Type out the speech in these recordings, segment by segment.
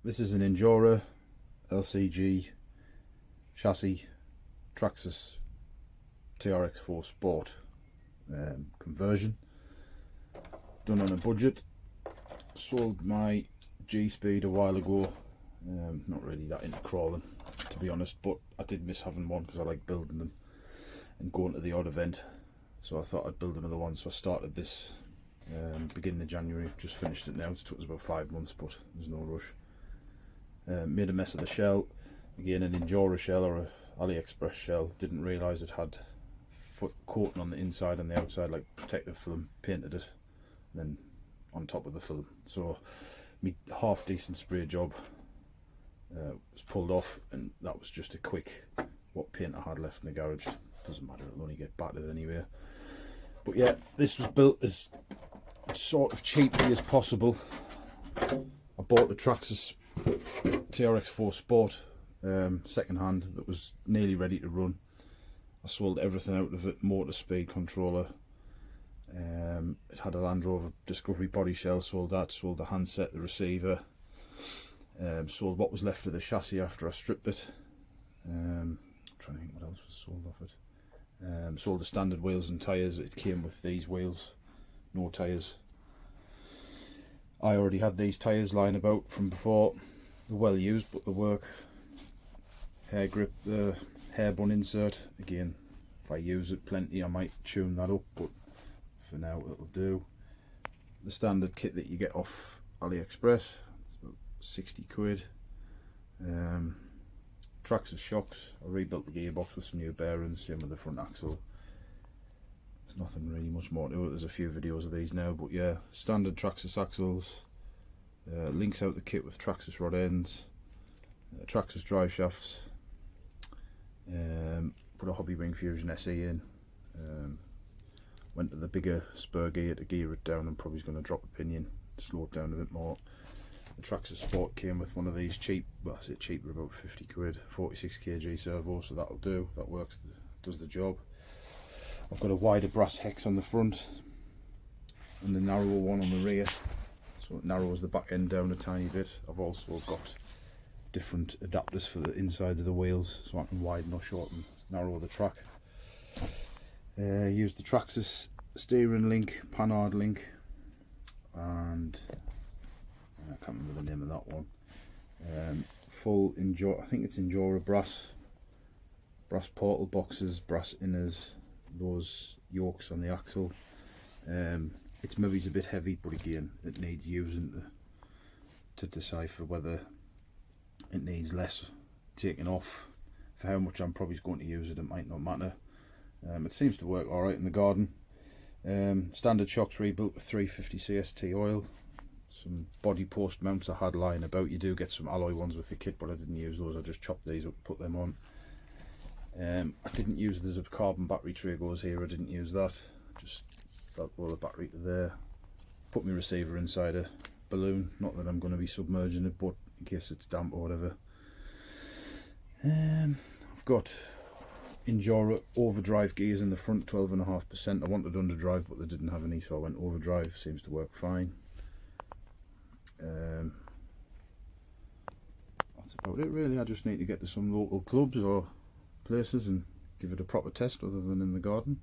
This is an Injora LCG chassis Traxxas trx-4 Sport conversion, done on a budget. Sold my G-Speed a while ago. Not really that into crawling, to be honest, but I did miss having one because I like building them and going to the odd event, so I thought I'd build another one. So I started this beginning of January, just finished it now. It took us about 5 months, but there's no rush. Made a mess of the shell, again an Injora shell or a AliExpress shell. Didn't realise it had foot coating on the inside and the outside, like protective film. Painted it, and then on top of the film. So me half decent spray job was pulled off, and that was just a quick what paint I had left in the garage. Doesn't matter, it'll only get battered anyway. But yeah, this was built as sort of cheaply as possible. I bought the Traxxas trx-4 Sport second hand that was nearly ready to run. I sold everything out of it: motor, speed, controller. It had a Land Rover Discovery body shell, sold that, sold the handset, the receiver, sold what was left of the chassis after I stripped it. I'm trying to think what else was sold off it. Sold the standard wheels and tyres. It came with these wheels, no tyres. I already had these tyres lying about from before. They're well used, but they work. Hair grip, the hair bun insert, again, if I use it plenty I might tune that up, but for now it'll do. The standard kit that you get off AliExpress, it's about 60 quid. Traxxas shocks. I rebuilt the gearbox with some new bearings, same with the front axle. There's nothing really much more to it. There's a few videos of these now, but yeah, standard Traxxas axles. Links out the kit with Traxxas rod ends, Traxxas drive shafts. Put a Hobbywing Fusion SE in. Went to the bigger spur gear to gear it down, and probably going to drop a pinion, slow it down a bit more. The Traxxas Sport came with one of these cheap, well I say cheap, for about 50 quid, 46 kg servo, so that'll do, that works, does the job. I've got a wider brass hex on the front and a narrower one on the rear, so it narrows the back end down a tiny bit. I've also got different adapters for the insides of the wheels, so I can widen or shorten, narrow the track. Use the Traxxas steering link, panhard link, and I can't remember the name of that one. Full Injora, I think it's Injora brass portal boxes, brass inners, those yokes on the axle. It's maybe a bit heavy, but again it needs using to decipher whether it needs less taking off. For how much I'm probably going to use it, it might not matter. It seems to work alright in the garden. Standard shocks rebuilt with 350 CST oil. Some body post mounts I had lying about. You do get some alloy ones with the kit, but I didn't use those. I just chopped these up and put them on. I didn't use, there's a carbon battery tray goes here, I didn't use that. Just got all the battery to there. Put my receiver inside a balloon, not that I'm going to be submerging it, but in case it's damp or whatever. I've got Injora overdrive gears in the front, 12.5%. I wanted underdrive, but they didn't have any, so I went overdrive. Seems to work fine. That's about it really. I just need to get to some local clubs or places and give it a proper test other than in the garden.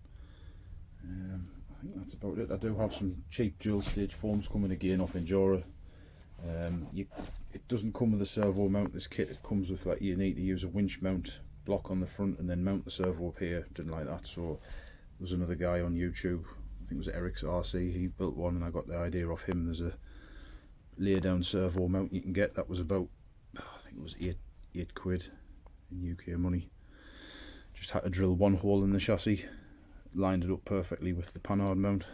I think that's about it. I do have some cheap dual stage foams coming again off Injora. It doesn't come with a servo mount, this kit. It comes with, like, you need to use a winch mount block on the front and then mount the servo up here. Didn't like that, so there's another guy on YouTube, I think it was trx-4, he built one and I got the idea off him. There's a lay down servo mount you can get that was about, I think it was 8 quid in UK money. Just had to drill one hole in the chassis, lined it up perfectly with the panhard mount.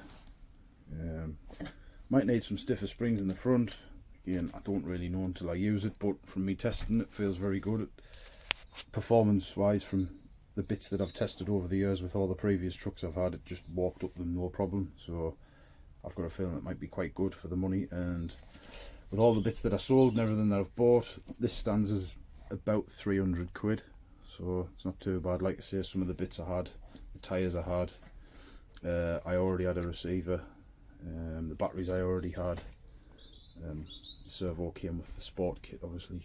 Might need some stiffer springs in the front. Again, I don't really know until I use it, but from me testing it, feels very good. Performance wise, from the bits that I've tested over the years with all the previous trucks I've had, it just walked up them no problem. So I've got a feeling it might be quite good for the money, and with all the bits that I sold and everything that I've bought, this stands as about 300 quid, so it's not too bad. Like I say, some of the bits I had, the tyres I had, I already had a receiver, the batteries I already had, The servo came with the sport kit, obviously.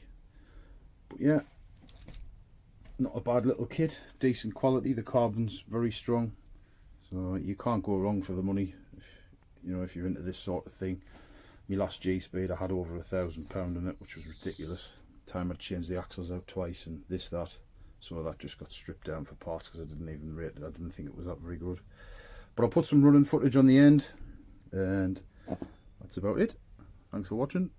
But yeah, not a bad little kit, decent quality. The carbon's very strong, so you can't go wrong for the money. If you're into this sort of thing. My last G-Speed, I had over £1,000 in it, which was ridiculous. Time I'd changed the axles out twice and this, that. So that just got stripped down for parts because I didn't even rate it. I didn't think it was that very good. But I'll put some running footage on the end, and that's about it. Thanks for watching.